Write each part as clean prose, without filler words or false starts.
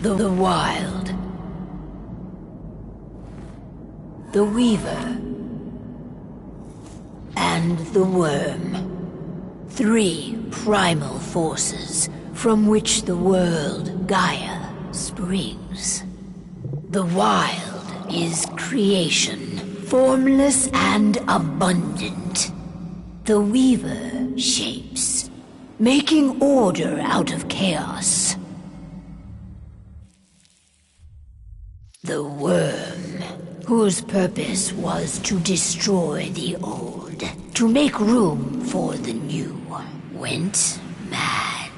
The wild. the Weaver, and the Worm. 3 primal forces from which the world Gaia springs. The wild is creation, formless and abundant. The Weaver shapes, making order out of chaos. The Worm, whose purpose was to destroy the old, to make room for the new, went mad.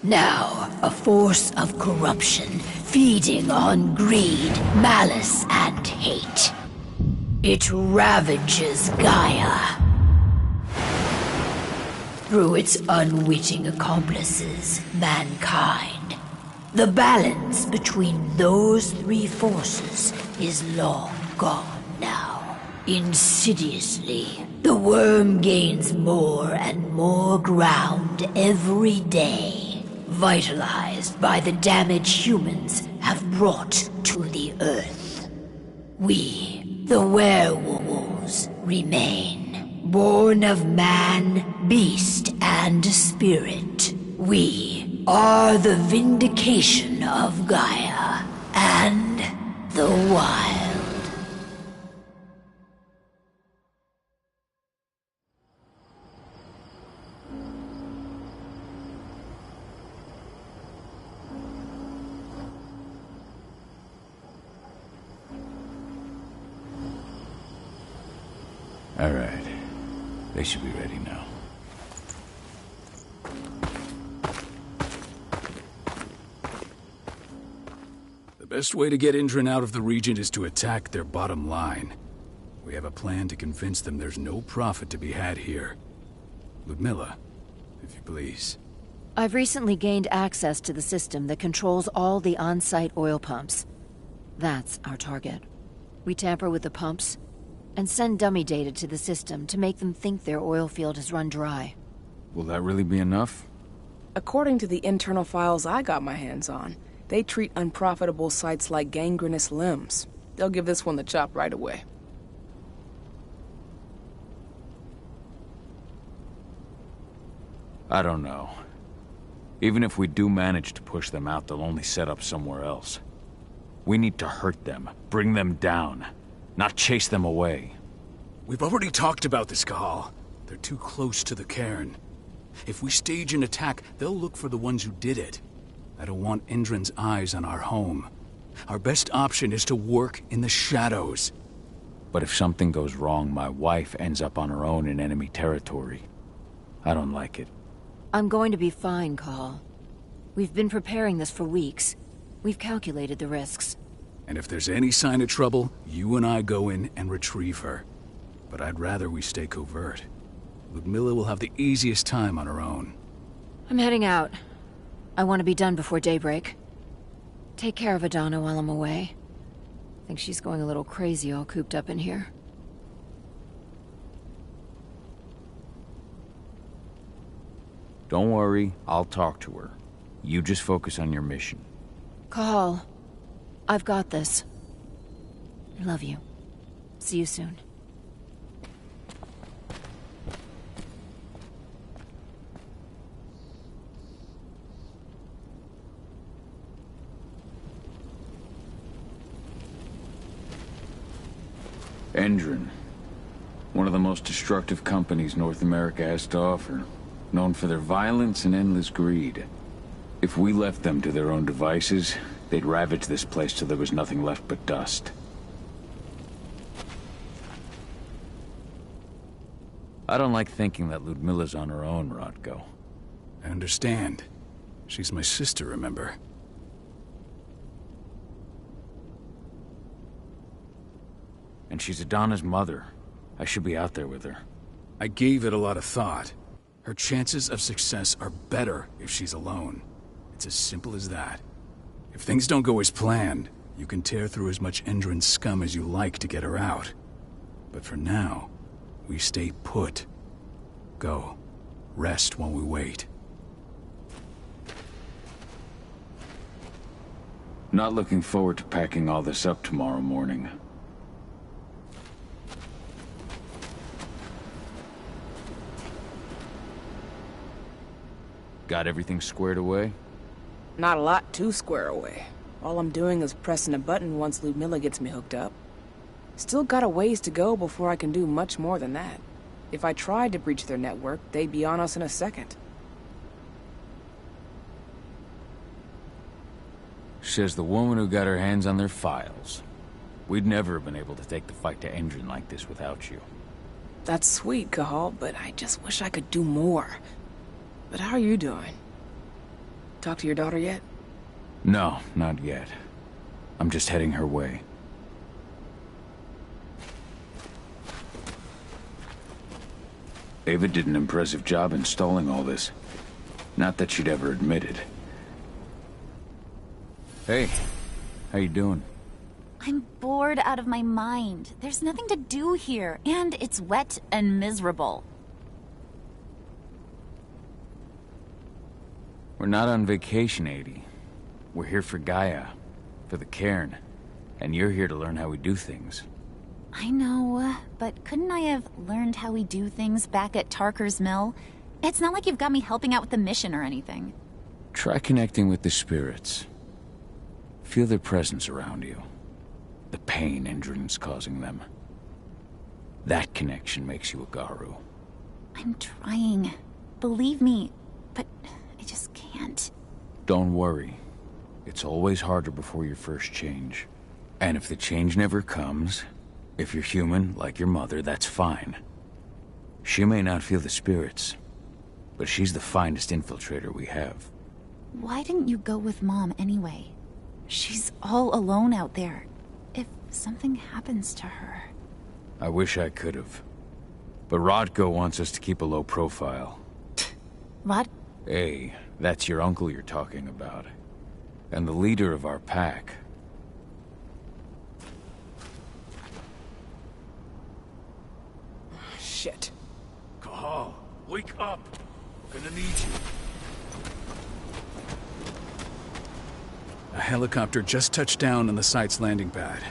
Now, a force of corruption, feeding on greed, malice, and hate. It ravages Gaia. Through its unwitting accomplices, mankind. The balance between those 3 forces is long gone now. Insidiously, the Worm gains more and more ground every day, vitalized by the damage humans have brought to the Earth. We, the Werewolves, remain, born of man, beast, and spirit. We are the vindication of Gaia and the wild. All right. They should be ready now. The best way to get Indran out of the region is to attack their bottom line. We have a plan to convince them there's no profit to be had here. Ludmilla, if you please. I've recently gained access to the system that controls all the on-site oil pumps. That's our target. We tamper with the pumps and send dummy data to the system to make them think their oil field has run dry. Will that really be enough? According to the internal files I got my hands on, they treat unprofitable sites like gangrenous limbs. They'll give this one the chop right away. I don't know. Even if we do manage to push them out, they'll only set up somewhere else. We need to hurt them, bring them down, not chase them away. We've already talked about this, Cahal. They're too close to the cairn. If we stage an attack, they'll look for the ones who did it. I don't want Indran's eyes on our home. Our best option is to work in the shadows. But if something goes wrong, my wife ends up on her own in enemy territory. I don't like it. I'm going to be fine, Cahal. We've been preparing this for weeks. We've calculated the risks. And if there's any sign of trouble, you and I go in and retrieve her. But I'd rather we stay covert. Ludmilla will have the easiest time on her own. I'm heading out. I want to be done before daybreak. Take care of Adana while I'm away. I think she's going a little crazy all cooped up in here. Don't worry, I'll talk to her. You just focus on your mission. Cahal, I've got this. I love you. See you soon. Indran. One of the most destructive companies North America has to offer. Known for their violence and endless greed. If we left them to their own devices, they'd ravage this place till there was nothing left but dust. I don't like thinking that Ludmilla's on her own, Rodko. I understand. She's my sister, remember? And she's Adana's mother. I should be out there with her. I gave it a lot of thought. Her chances of success are better if she's alone. It's as simple as that. If things don't go as planned, you can tear through as much Indran scum as you like to get her out. But for now, we stay put. Go. Rest while we wait. Not looking forward to packing all this up tomorrow morning. Got everything squared away? Not a lot to square away. All I'm doing is pressing a button once Ludmilla gets me hooked up. Still got a ways to go before I can do much more than that. If I tried to breach their network, they'd be on us in a second. Says the woman who got her hands on their files. We'd never have been able to take the fight to Endron like this without you. That's sweet, Cahal, but I just wish I could do more. But how are you doing? Talk to your daughter yet? No, not yet. I'm just heading her way. Ava did an impressive job installing all this. Not that she'd ever admit it. Hey, how you doing? I'm bored out of my mind. There's nothing to do here, and it's wet and miserable. We're not on vacation, 80. We're here for Gaia, for the cairn, and you're here to learn how we do things. I know, but couldn't I have learned how we do things back at Tarker's Mill? It's not like you've got me helping out with the mission or anything. Try connecting with the spirits. Feel their presence around you. The pain Endron's causing them. That connection makes you a Garu. I'm trying. Believe me, but I just can't. Don't worry. It's always harder before your first change. And if the change never comes, if you're human, like your mother, that's fine. She may not feel the spirits, but she's the finest infiltrator we have. Why didn't you go with Mom anyway? She's all alone out there. If something happens to her... I wish I could have. But Rodko wants us to keep a low profile. Rod... Hey, that's your uncle you're talking about. And the leader of our pack. Shit. Cahal, wake up! We're gonna need you. A helicopter just touched down on the site's landing pad.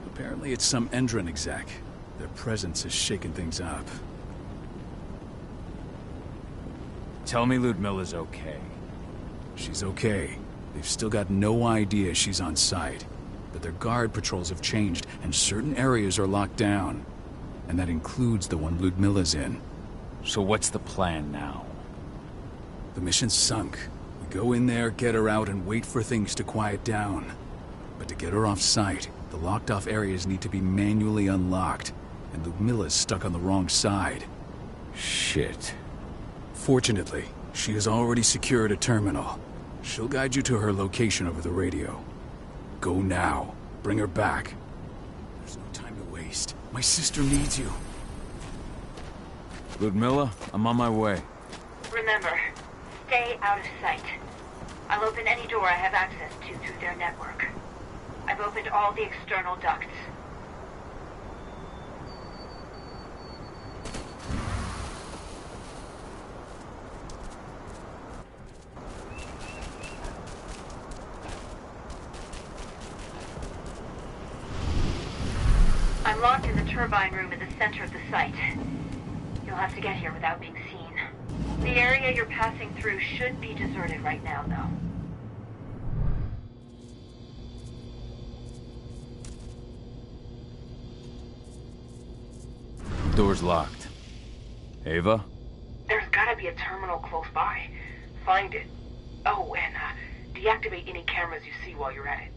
Apparently it's some Endron exec. Their presence has shaken things up. Tell me Ludmilla's okay. She's okay. They've still got no idea she's on site. But their guard patrols have changed, and certain areas are locked down. And that includes the one Ludmilla's in. So what's the plan now? The mission's sunk. We go in there, get her out, and wait for things to quiet down. But to get her off site, the locked-off areas need to be manually unlocked, and Ludmilla's stuck on the wrong side. Shit. Fortunately, she has already secured a terminal. She'll guide you to her location over the radio. Go now. Bring her back. There's no time to waste. My sister needs you. Ludmilla, I'm on my way. Remember, stay out of sight. I'll open any door I have access to through their network. I've opened all the external ducts. I'm locked in the turbine room in the center of the site. You'll have to get here without being seen. The area you're passing through should be deserted right now, though. Door's locked. Ava? There's gotta be a terminal close by. Find it. Oh, and deactivate any cameras you see while you're at it.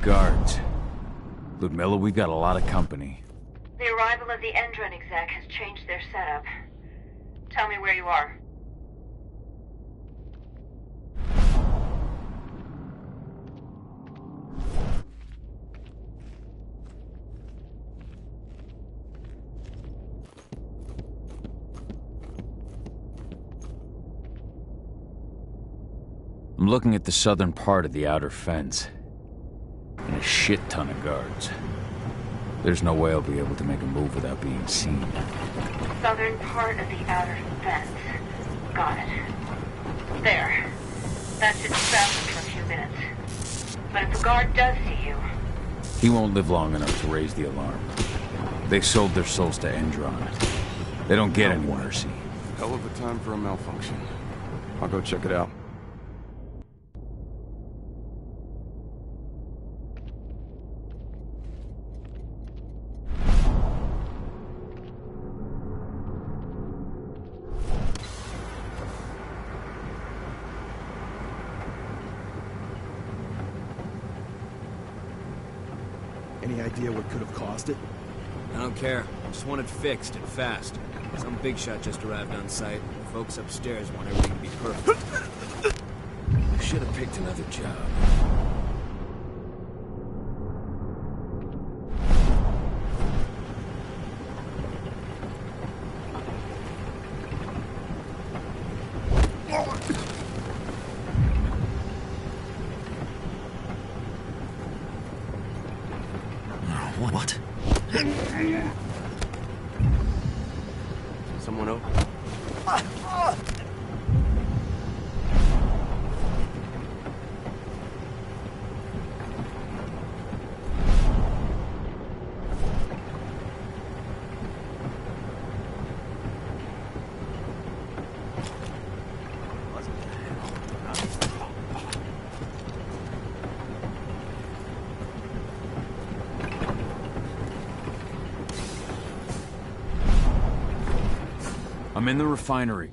Guards. Ludmilla, we've got a lot of company. The arrival of the Endron exec has changed their setup. Tell me where you are. I'm looking at the southern part of the outer fence. And a shit ton of guards. There's no way I'll be able to make a move without being seen. Southern part of the outer fence. Got it. There. That should stop him for a few minutes. But if a guard does see you... He won't live long enough to raise the alarm. They sold their souls to Endron. They don't get any mercy. Hell of a time for a malfunction. I'll go check it out. Any idea what could have caused it? I don't care. I just want it fixed and fast. Some big shot just arrived on site. The folks upstairs want everything to be perfect. I should have picked another job. What? Someone over? I'm in the refinery.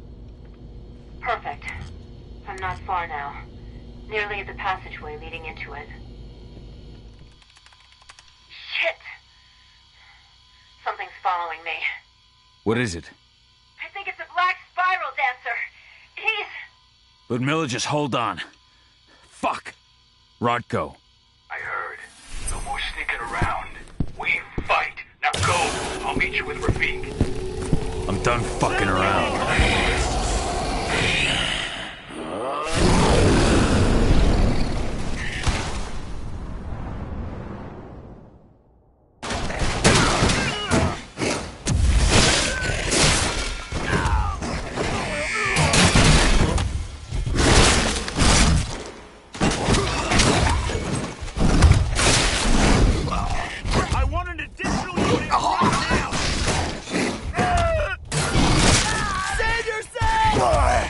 Perfect. I'm not far now. Nearly at the passageway leading into it. Shit! Something's following me. What is it? I think it's a black spiral dancer. He's... Ludmilla, just hold on. Fuck. Rodko. I heard. No more sneaking around. We fight. Now go. I'll meet you with Rafik. I'm done fucking around. I want an additional unit right now! Save yourself!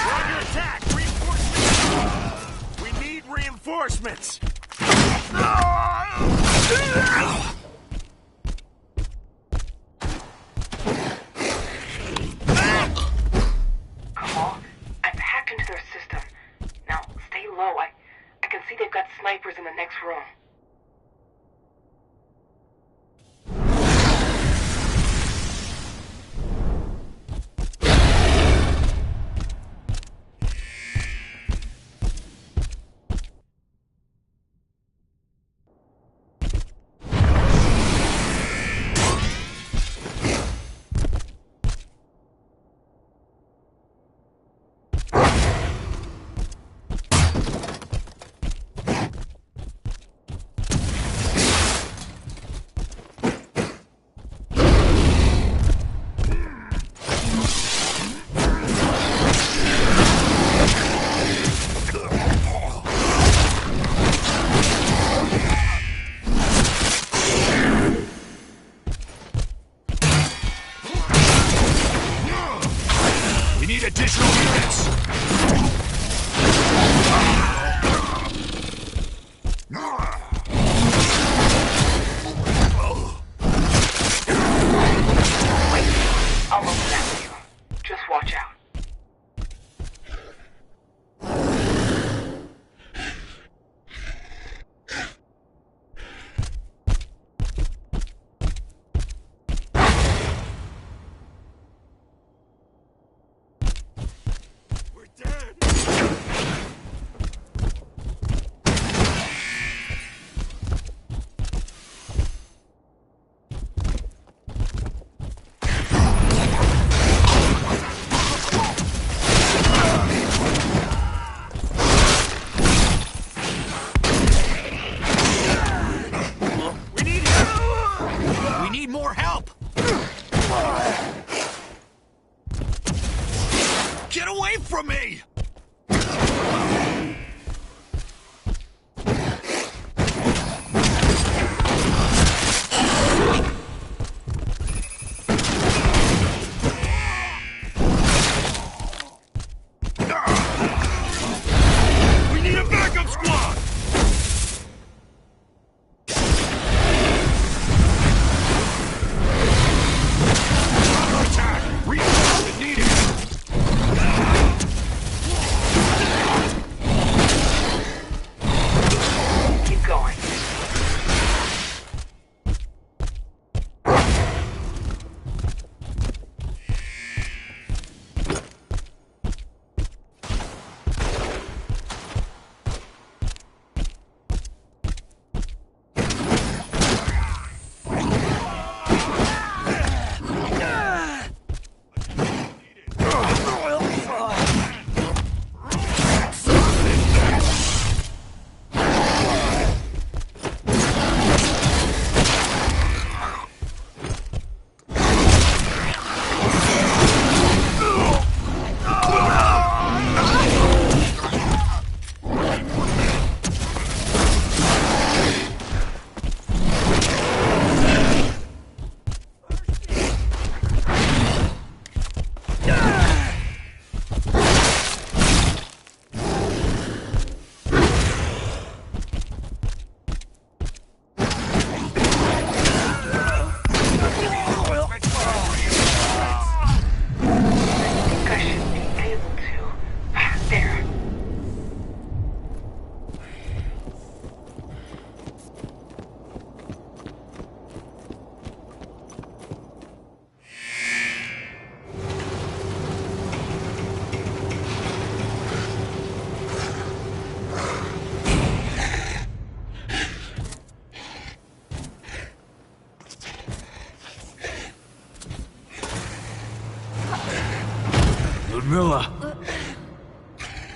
We're under attack! Reinforcements! We need reinforcements! Come on. I've hacked into their system. Now, stay low. I can see they've got snipers in the next room.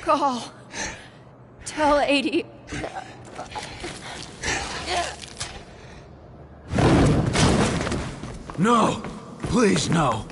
Call. Tell 80. No! Please, no!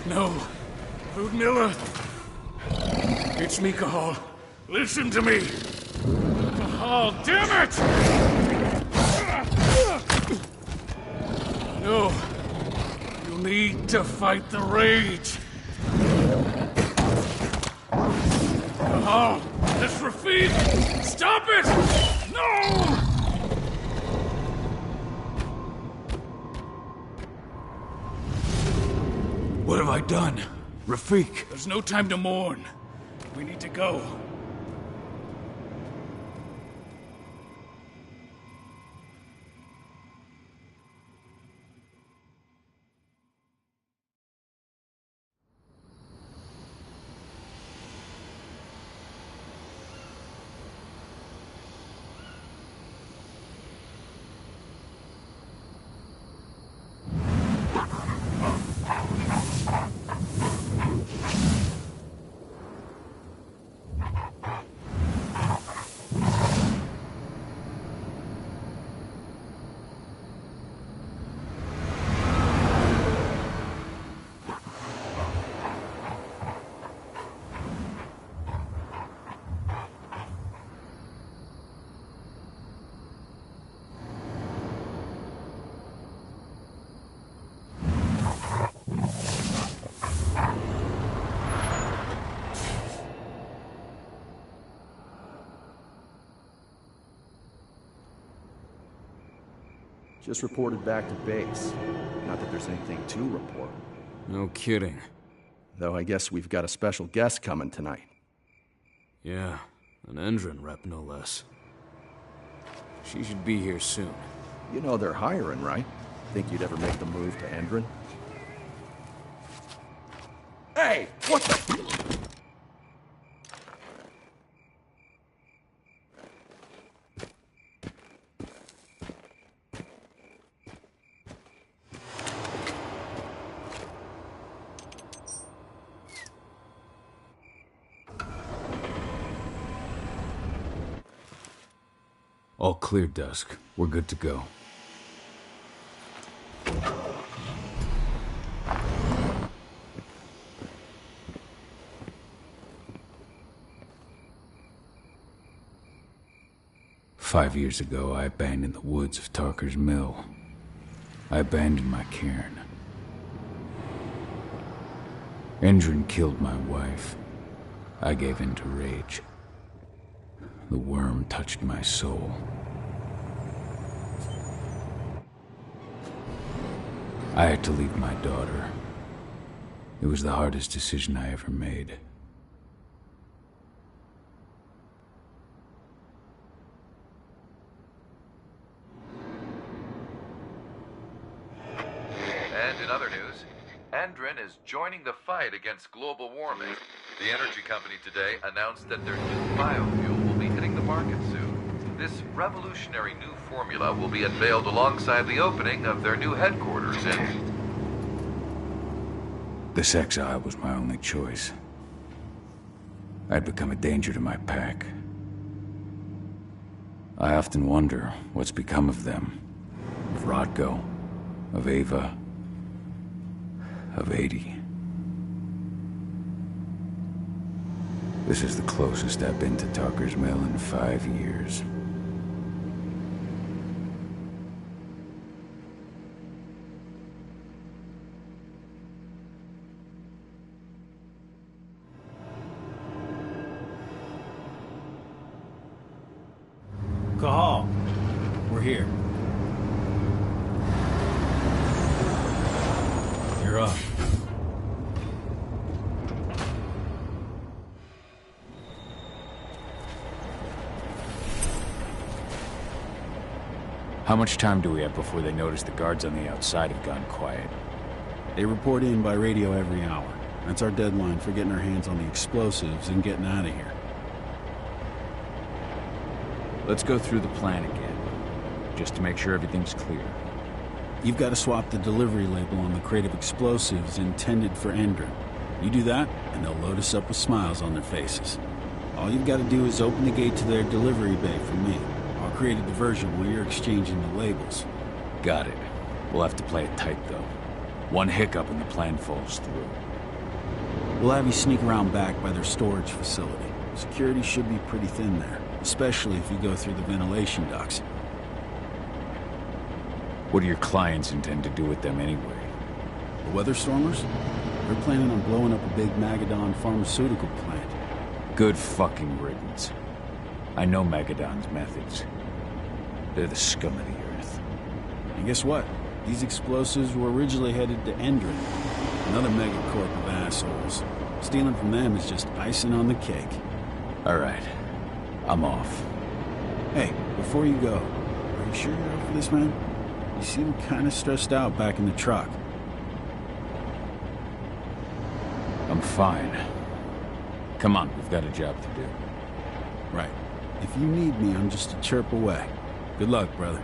No. Ludmilla! It's me, Cahal. Listen to me! Cahal, damn it! No. You need to fight the rage. Cahal! That's Rafik! Stop it! No! What have I done? Rafik! There's no time to mourn. We need to go. Just reported back to base. Not that there's anything to report. No kidding. Though I guess we've got a special guest coming tonight. Yeah, an Endron rep, no less. She should be here soon. You know they're hiring, right? Think you'd ever make the move to Endron? Hey! What the... All clear, Dusk. We're good to go. "5 years ago, I abandoned the woods of Tarker's Mill. I abandoned my cairn. Endron killed my wife. I gave in to rage. The worm touched my soul. I had to leave my daughter. It was the hardest decision I ever made. And in other news, Endron is joining the fight against global warming. The energy company today announced that their new biofuel will be hitting the market soon. This revolutionary new formula will be unveiled alongside the opening of their new headquarters in... This exile was my only choice. I'd become a danger to my pack. I often wonder what's become of them. Of Rodko, of Ava, of 80. This is the closest I've been to Tucker's Mill in 5 years. Cahal, we're here. You're up. How much time do we have before they notice the guards on the outside have gone quiet? They report in by radio every hour. That's our deadline for getting our hands on the explosives and getting out of here. Let's go through the plan again, just to make sure everything's clear. You've got to swap the delivery label on the crate of explosives intended for Endron. You do that, and they'll load us up with smiles on their faces. All you've got to do is open the gate to their delivery bay for me. I'll create a diversion while you're exchanging the labels. Got it. We'll have to play it tight, though. One hiccup and the plan falls through. We'll have you sneak around back by their storage facility. Security should be pretty thin there, especially if you go through the ventilation ducts. What do your clients intend to do with them anyway? The Weatherstormers? They're planning on blowing up a big Magadon pharmaceutical plant. Good fucking riddance. I know Magadon's methods. They're the scum of the earth. And guess what? These explosives were originally headed to Endron, another megacorp of assholes. Stealing from them is just icing on the cake. All right. I'm off. Hey, before you go, are you sure you're up for this, man? You seem kind of stressed out back in the truck. I'm fine. Come on, we've got a job to do. Right. If you need me, I'm just a chirp away. Good luck, brother.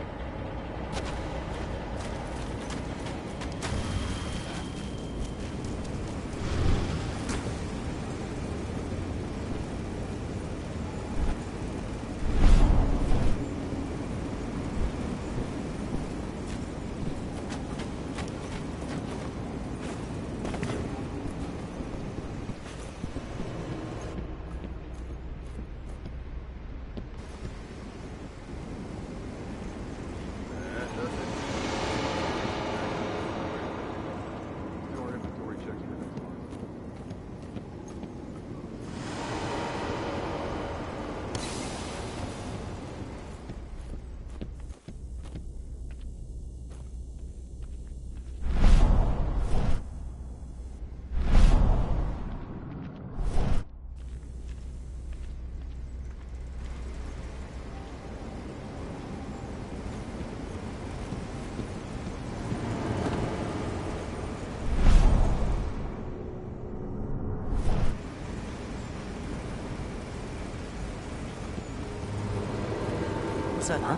Huh?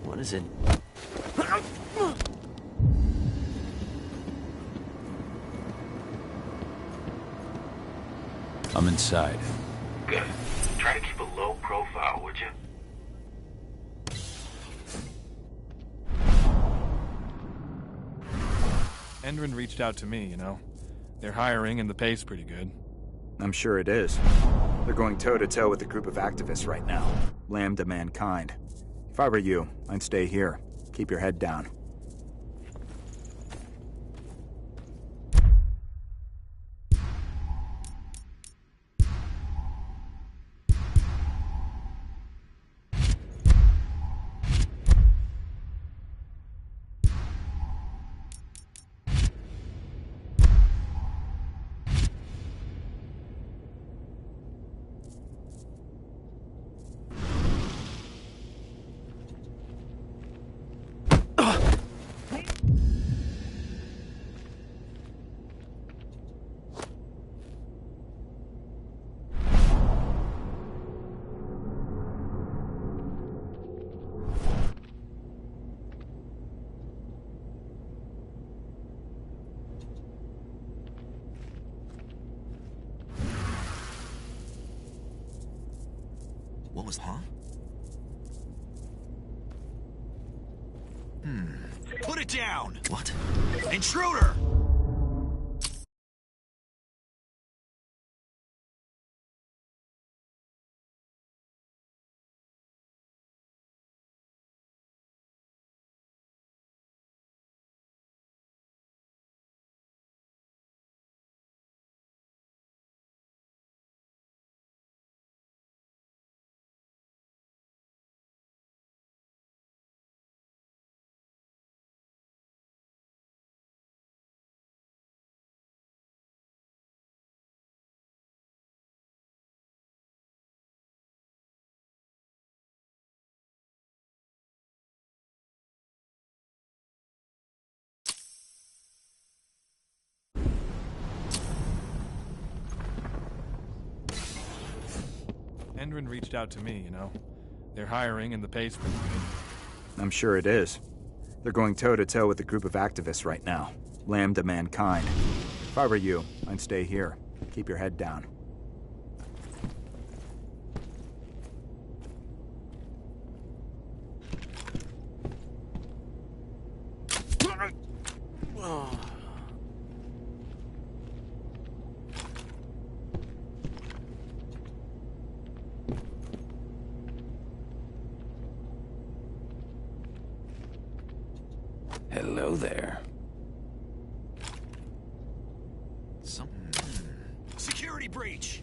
What is it? I'm inside. Good. Try to keep a low profile, would you? Endron reached out to me, you know. They're hiring and the pay's pretty good. I'm sure it is. They're going toe-to-toe with a group of activists right now. Lambda mankind. If I were you, I'd stay here. Keep your head down. What was, huh? Put it down! What? Intruder! Endrin reached out to me, you know. They're hiring and the pay's pretty good. I'm sure it is. They're going toe-to-toe with a group of activists right now. Lambda mankind. If I were you, I'd stay here. Keep your head down. Hello there. Security breach!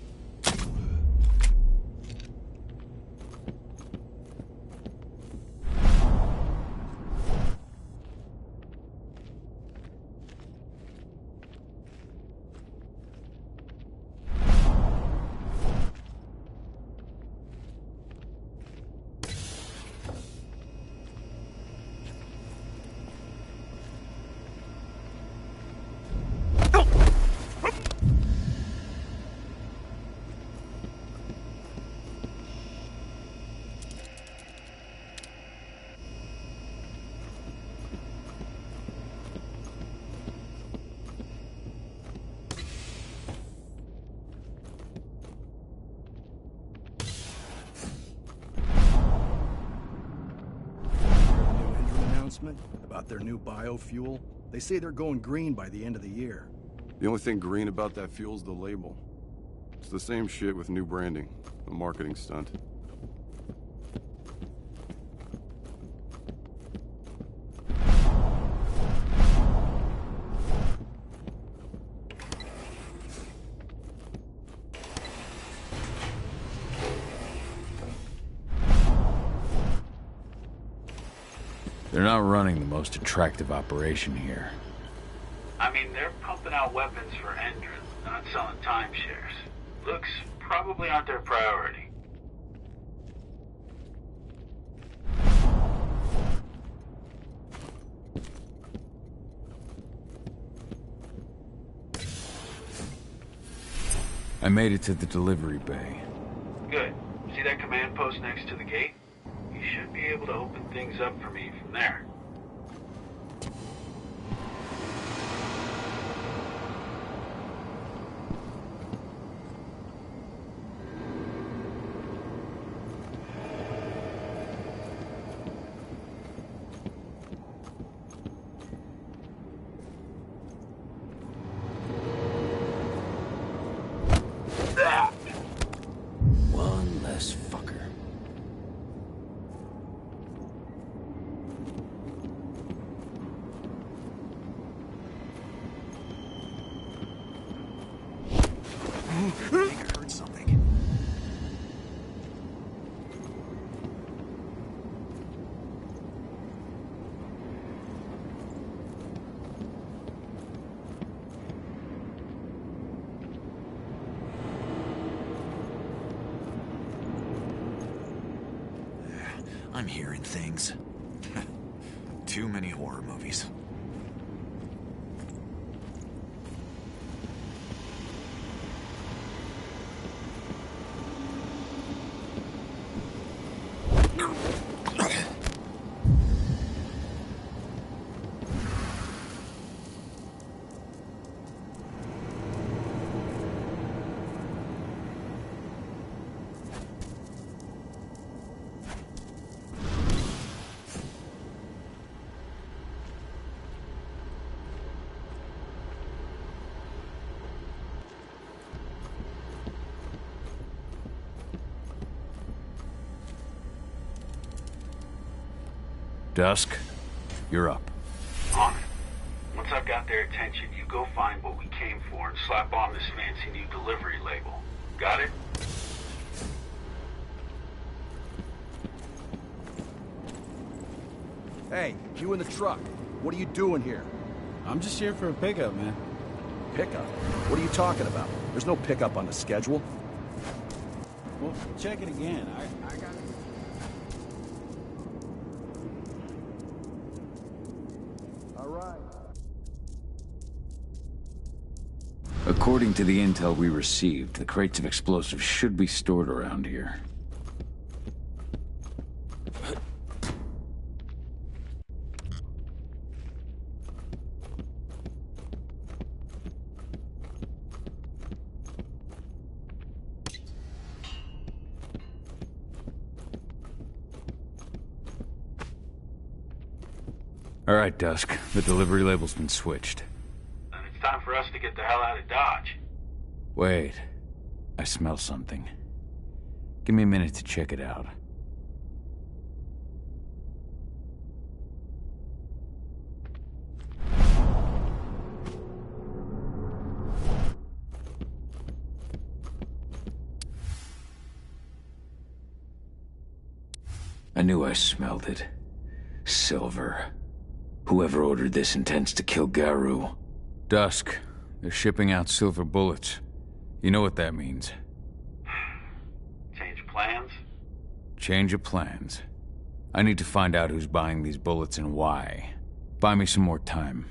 About their new biofuel. They say they're going green by the end of the year. The only thing green about that fuel's the label. It's the same shit with new branding. A marketing stunt. They're not running the most attractive operation here. I mean, they're pumping out weapons for Endrin, not selling timeshares. Looks probably aren't their priority. I made it to the delivery bay. Good. See that command post next to the gate? You should be able to open things up for me from there. One less fucker. I think I heard something. I'm hearing things. Too many horror movies. Dusk, you're up. On it. Once I've got their attention, you go find what we came for and slap on this fancy new delivery label. Got it? Hey, you in the truck. What are you doing here? I'm just here for a pickup, man. Pickup? What are you talking about? There's no pickup on the schedule. Well, check it again. I got it. All right. According to the intel we received, the crates of explosives should be stored around here. All right, Dusk. The delivery label's been switched. Then it's time for us to get the hell out of Dodge. Wait. I smell something. Give me a minute to check it out. I knew I smelled it. Silver. Whoever ordered this intends to kill Garou. Dusk. They're shipping out silver bullets. You know what that means. Change plans? Change of plans. I need to find out who's buying these bullets and why. Buy me some more time.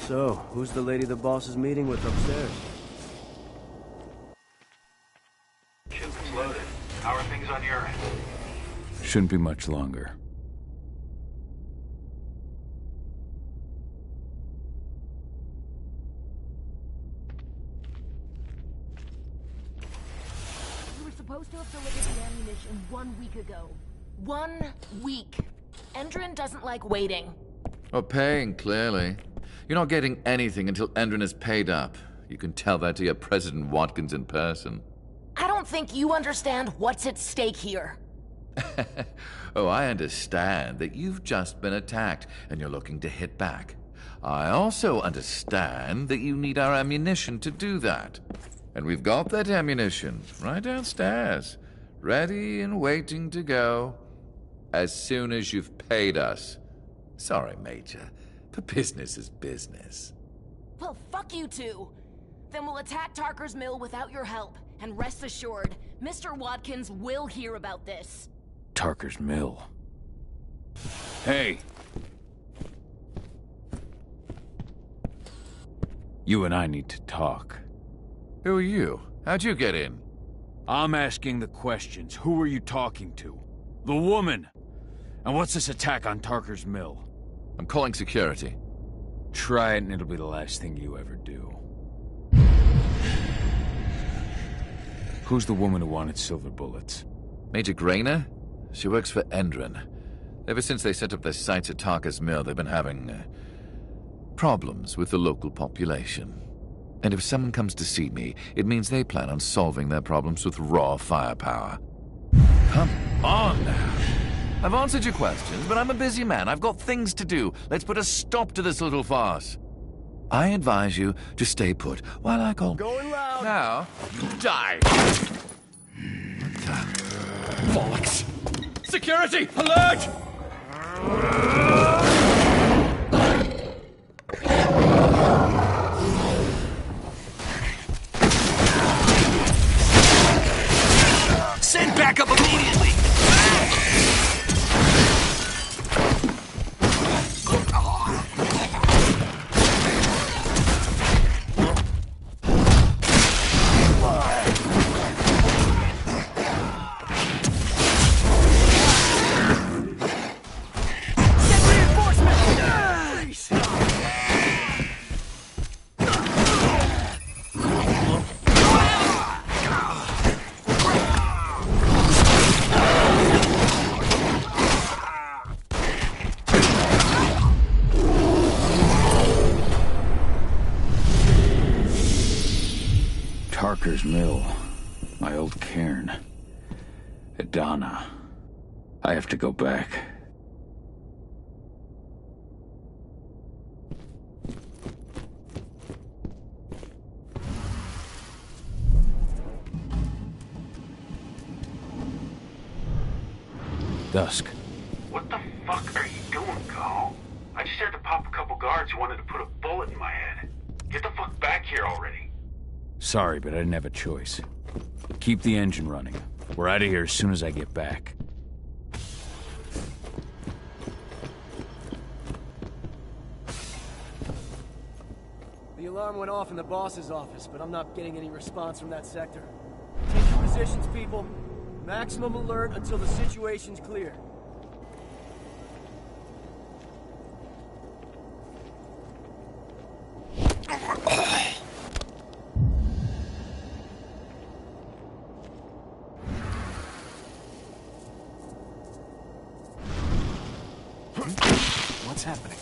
So, who's the lady the boss is meeting with upstairs? Ship's loaded. How are things on your end? Shouldn't be much longer. You were supposed to have delivered the ammunition 1 week ago. 1 week. Endron doesn't like waiting. Or paying, clearly. You're not getting anything until Endron is paid up. You can tell that to your President Watkins in person. I don't think you understand what's at stake here. Oh, I understand that you've just been attacked and you're looking to hit back. I also understand that you need our ammunition to do that. And we've got that ammunition right downstairs, ready and waiting to go as soon as you've paid us. Sorry, Major. But business is business. Well, fuck you two. Then we'll attack Tarker's Mill without your help. And rest assured, Mr. Watkins will hear about this. Tarker's Mill. Hey! You and I need to talk. Who are you? How'd you get in? I'm asking the questions. Who are you talking to? The woman! And what's this attack on Tarker's Mill? I'm calling security. Try it and it'll be the last thing you ever do. Who's the woman who wanted silver bullets? Major Grainer? She works for Endron. Ever since they set up their sights at Tarker's Mill, they've been having problems with the local population. And if someone comes to see me, it means they plan on solving their problems with raw firepower. Come on now. I've answered your questions, but I'm a busy man. I've got things to do. Let's put a stop to this little farce. I advise you to stay put while I call... Going loud! Now, you die! Bollocks! Security! Alert! Send backup immediately! Tarker's Mill. My old cairn. Adana. I have to go back. Dusk. What the fuck are you doing, Carl? I just had to pop a couple guards who wanted to put a bullet in my head. Get the fuck back here already. Sorry, but I didn't have a choice. Keep the engine running. We're out of here as soon as I get back. The alarm went off in the boss's office, but I'm not getting any response from that sector. Take your positions, people. Maximum alert until the situation's clear. What's happening?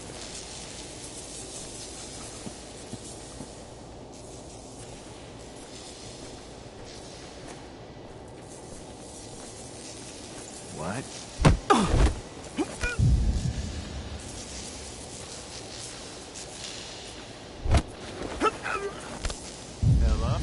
What? Hello?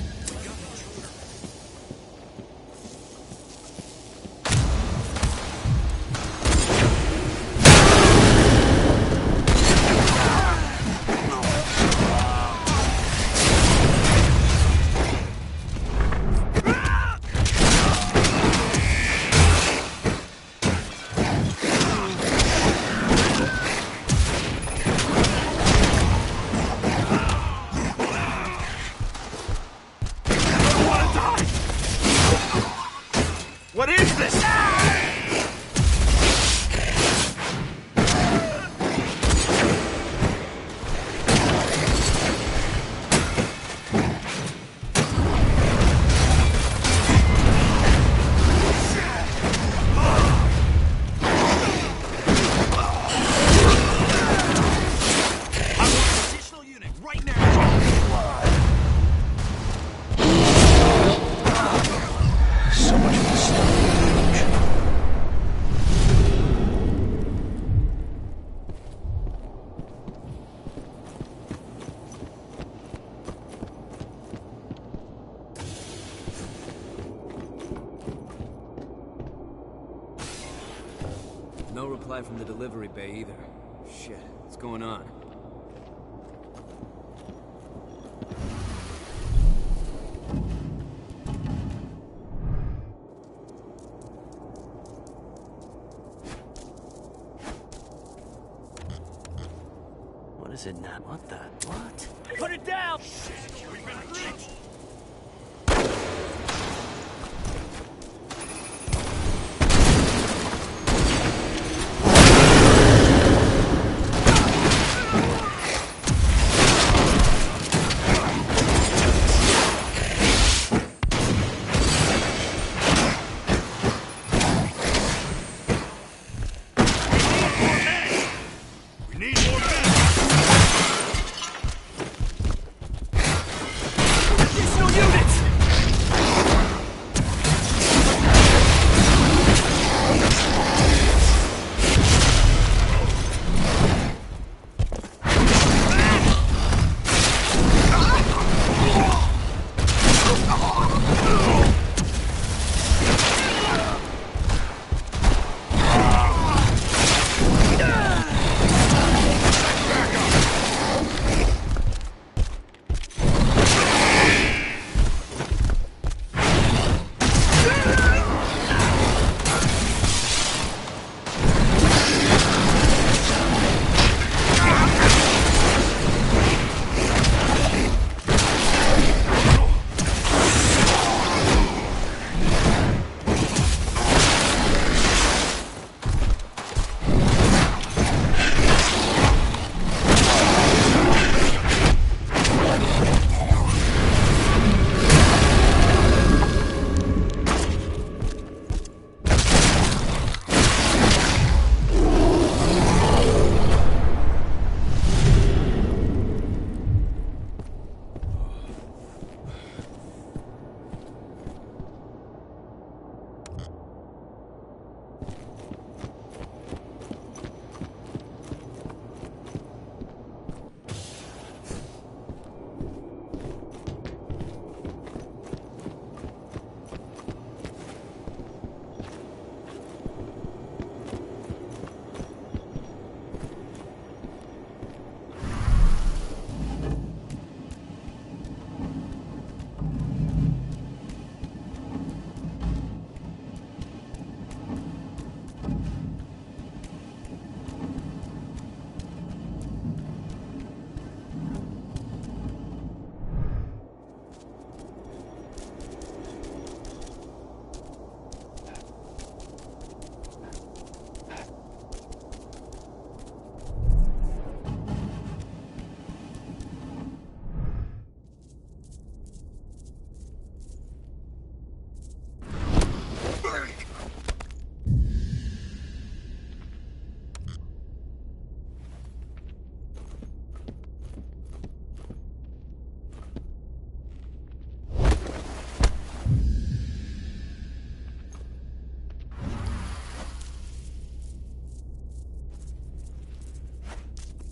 What is this? No reply from the delivery bay either. Shit, what's going on? What is it now? What the? What? Put it down! We've been breached!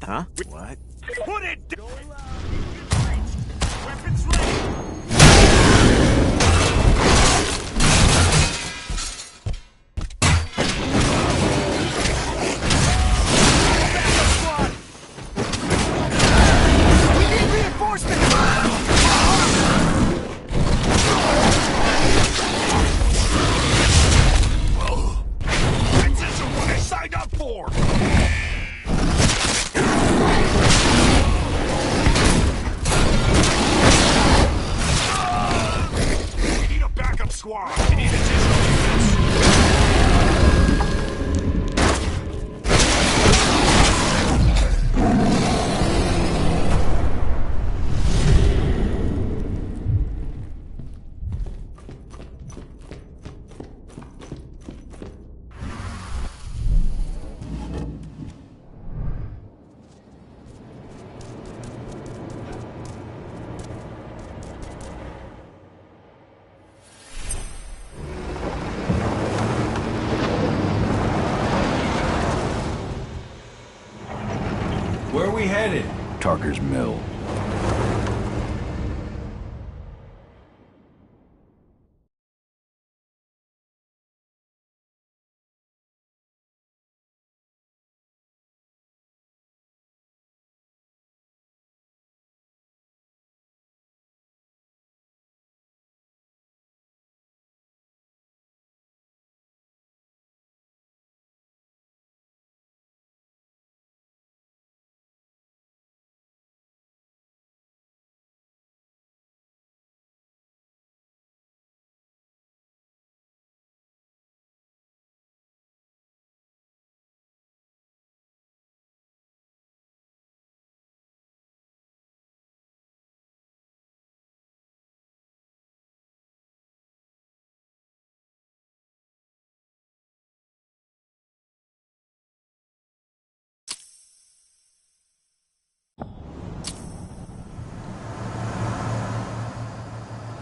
Huh? What? Put it down! Weapons ready! Where are we headed? Tarker's Mill.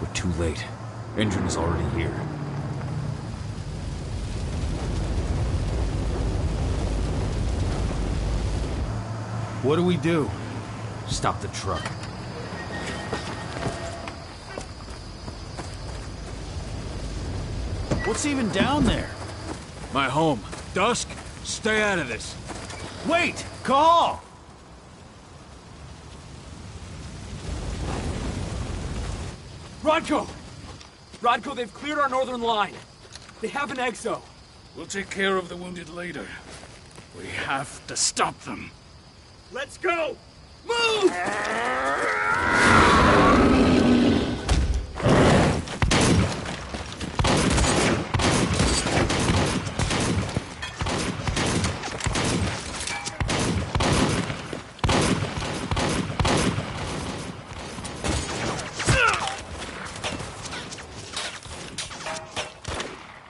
We're too late. Engine is already here. What do we do? Stop the truck. What's even down there? My home. Dusk, stay out of this. Wait! Call! Rodko! Rodko, they've cleared our northern line. They have an exo. We'll take care of the wounded later. We have to stop them. Let's go! Move!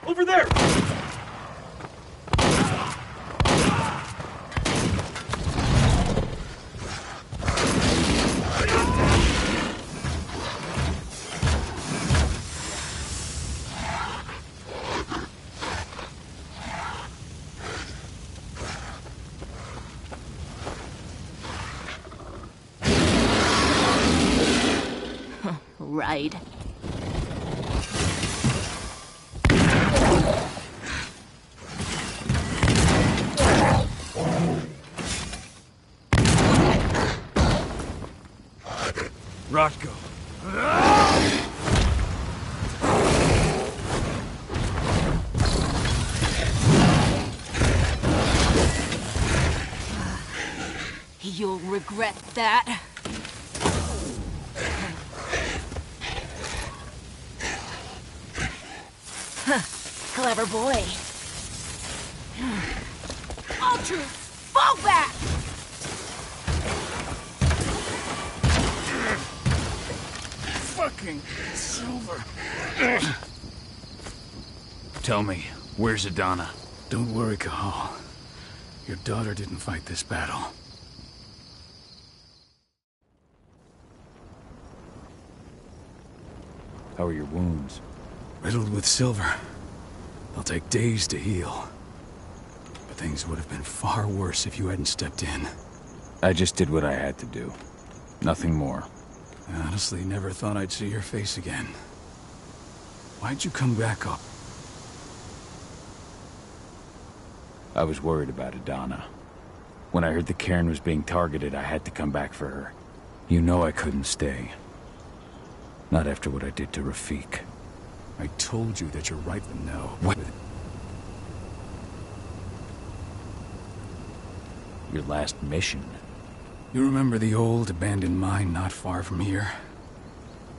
Over there! Right. Rodko. You'll regret that. Huh. Clever boy. All troops, fall back! Fucking Silver. Tell me, where's Adana? Don't worry, Cahal. Your daughter didn't fight this battle. How are your wounds? Riddled with silver. They'll take days to heal. But things would have been far worse if you hadn't stepped in. I just did what I had to do. Nothing more. I honestly never thought I'd see your face again. Why'd you come back up? I was worried about Adana. When I heard the cairn was being targeted, I had to come back for her. You know I couldn't stay. Not after what I did to Rafik. I told you that you're right to know. What? Your last mission. You remember the old abandoned mine not far from here?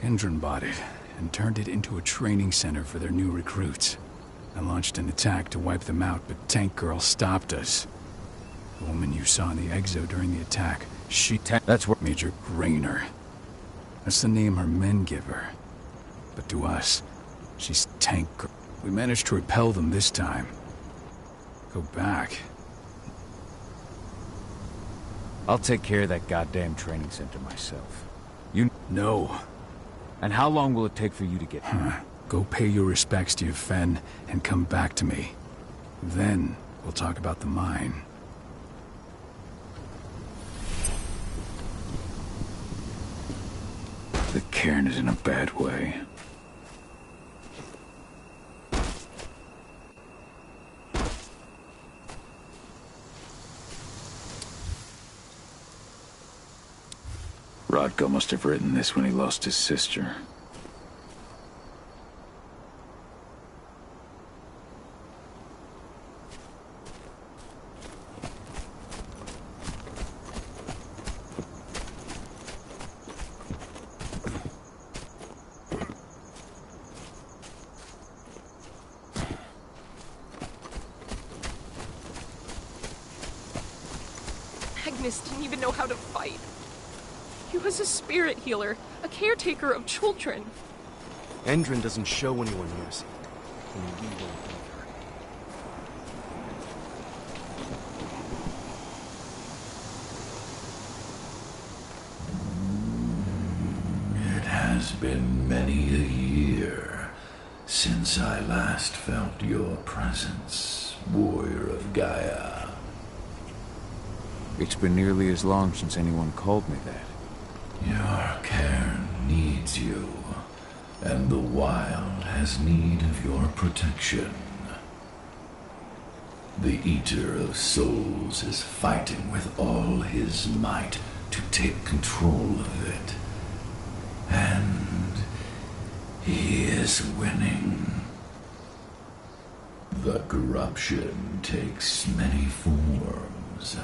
Endron bought it and turned it into a training center for their new recruits. I launched an attack to wipe them out, but Tank Girl stopped us. The woman you saw in the exo during the attack, that's what Major Grainer. That's the name her men give her. But to us, she's Tank Girl. We managed to repel them this time. Go back. I'll take care of that goddamn training center myself. You... No. And how long will it take for you to get here? Go pay your respects to your Fen and come back to me. Then we'll talk about the mine. The cairn is in a bad way. Rodko must have written this when he lost his sister. Agnes didn't even know how to fight. He was a spirit healer, a caretaker of children. Endron doesn't show anyone mercy. Only we won't either. It has been many a year since I last felt your presence, warrior of Gaia. It's been nearly as long since anyone called me that. Your cairn needs you, and the wild has need of your protection. The Eater of Souls is fighting with all his might to take control of it. And he is winning. The corruption takes many forms,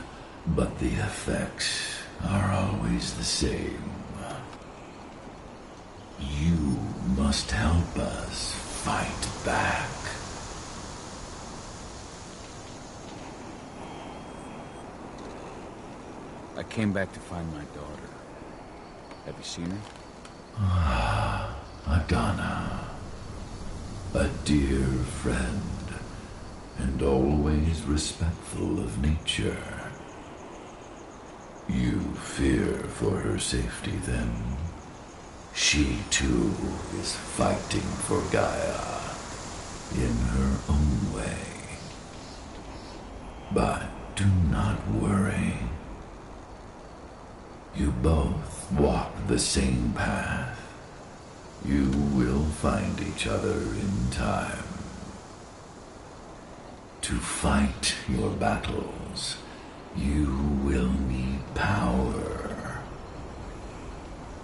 but the effects are always the same. You must help us fight back. I came back to find my daughter. Have you seen her? Ah, Adana. A dear friend, and always respectful of nature. You fear for her safety, then? She, too, is fighting for Gaia, in her own way. But do not worry. You both walk the same path. You will find each other in time. To fight your battles, you will need power.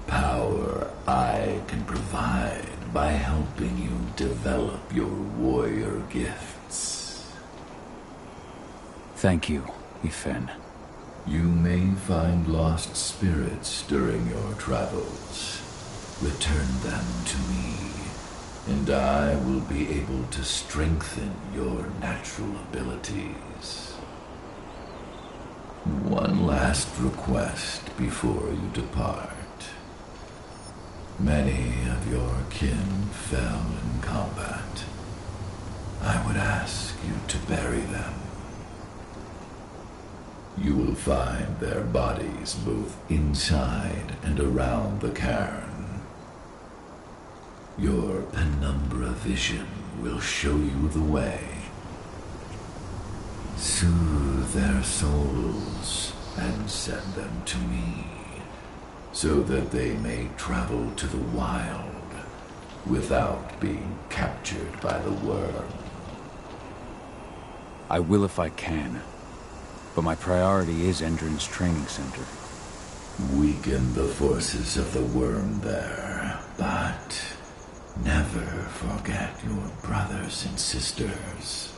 Power I can provide by helping you develop your warrior gifts. Thank you, Ifen. You may find lost spirits during your travels. Return them to me, and I will be able to strengthen your natural abilities. One last request before you depart. Many of your kin fell in combat. I would ask you to bury them. You will find their bodies both inside and around the cairn. Your penumbra vision will show you the way. Soothe their souls and send them to me, so that they may travel to the wild without being captured by the worm. I will if I can, but my priority is Endron's training center. Weaken the forces of the worm there, but never forget your brothers and sisters.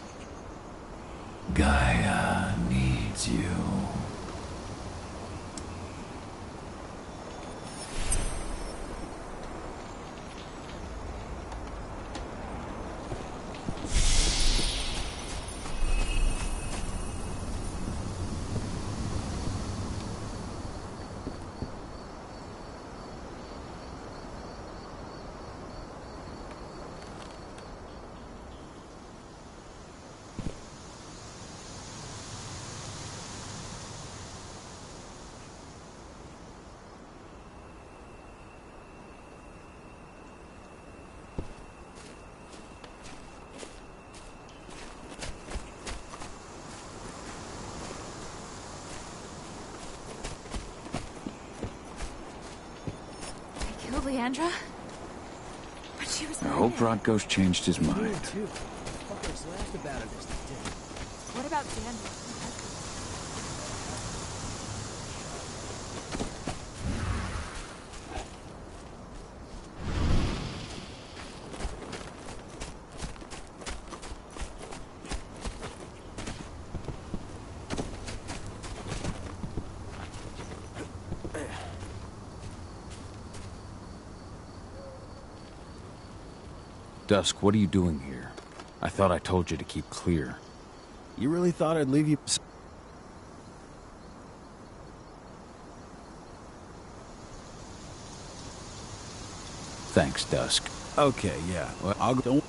Gaia needs you. Leandra? But she was I hope Rodko's changed his mind. Too. Fuckers laughed about it as they did. What about Daniel? Dusk, what are you doing here? I thought I told you to keep clear. You really thought I'd leave you... Thanks, Dusk. Okay, yeah. Well, I'll go... Don't...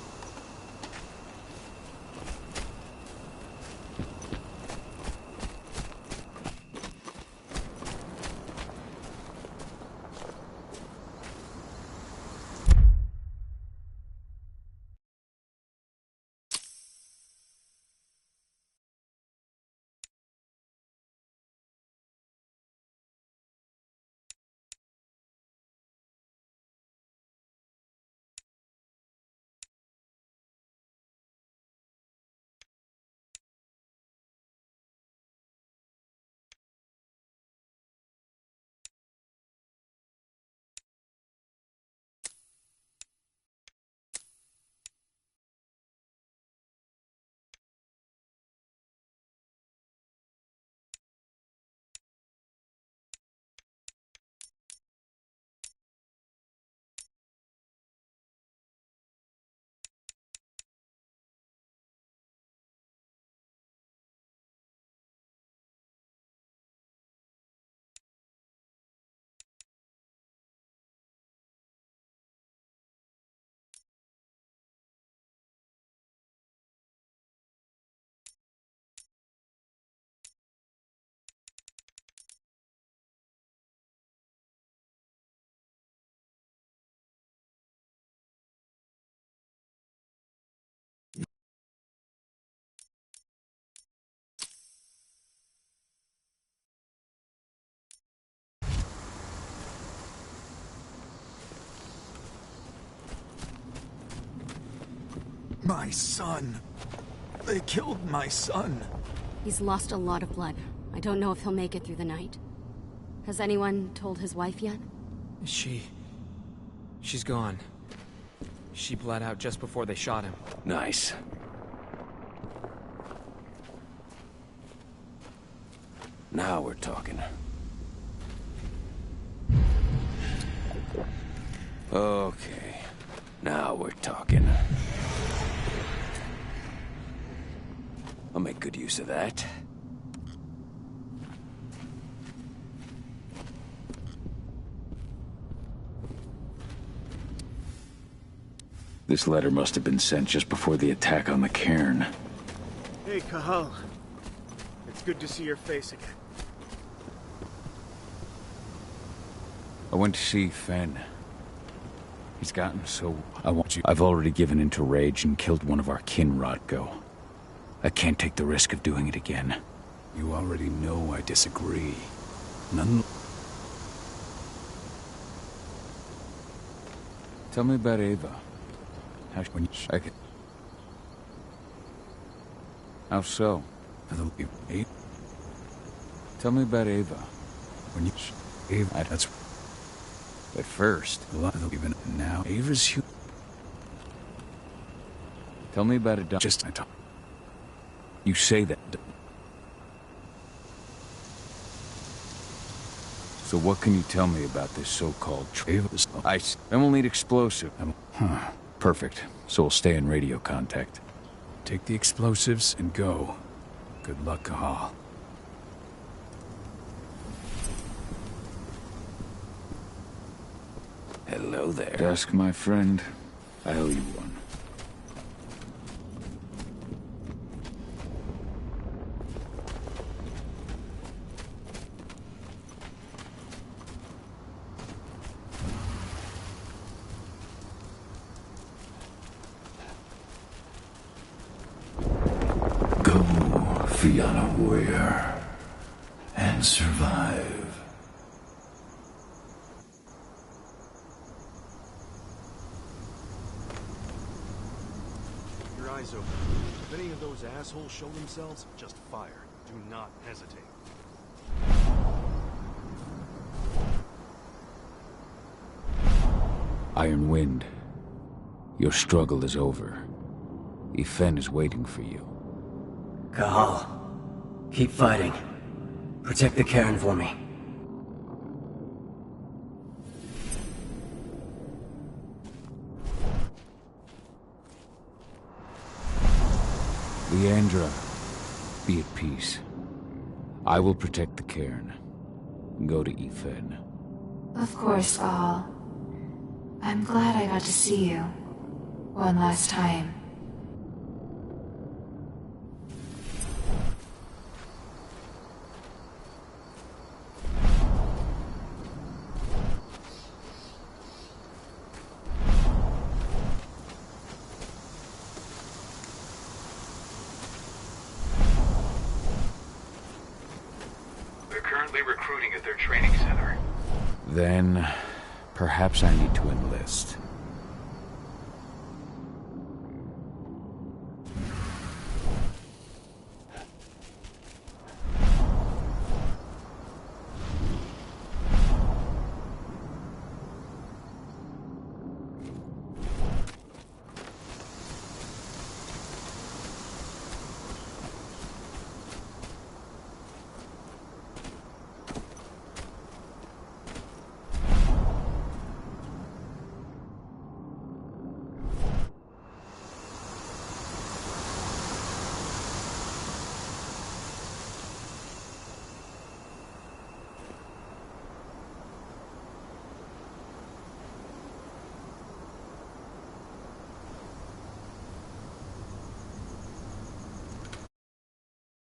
My son. They killed my son. He's lost a lot of blood. I don't know if he'll make it through the night. Has anyone told his wife yet? She's gone. She bled out just before they shot him. Nice. Now we're talking. Okay. Now we're talking. I'll make good use of that. This letter must have been sent just before the attack on the cairn. Hey, Kahal. It's good to see your face again. I went to see Fen. He's gotten so... I've already given in to rage and killed one of our kin, Rodko. I can't take the risk of doing it again. You already know I disagree. Tell me about Ava. How so? Tell me about Ava. When you... Ava, that's... At first. Even now, Ava's human. Tell me about it. Just I talk. You say that. So what can you tell me about this so-called Ava's? Then we'll need explosive. Perfect. So we'll stay in radio contact. Take the explosives and go. Good luck, Cahal. Hello there. Dusk, my friend. I owe you one. Go, Fianna warrior, and survive. Your eyes open. If any of those assholes show themselves, just fire. Do not hesitate. Iron Wind, your struggle is over. Ifen is waiting for you. Cahal, keep fighting. Protect the Cairn for me. Leandra, be at peace. I will protect the Cairn. Go to Ifen. Of course, Cahal. I'm glad I got to see you. One last time. They're currently recruiting at their training center. Then, perhaps I need to enlist.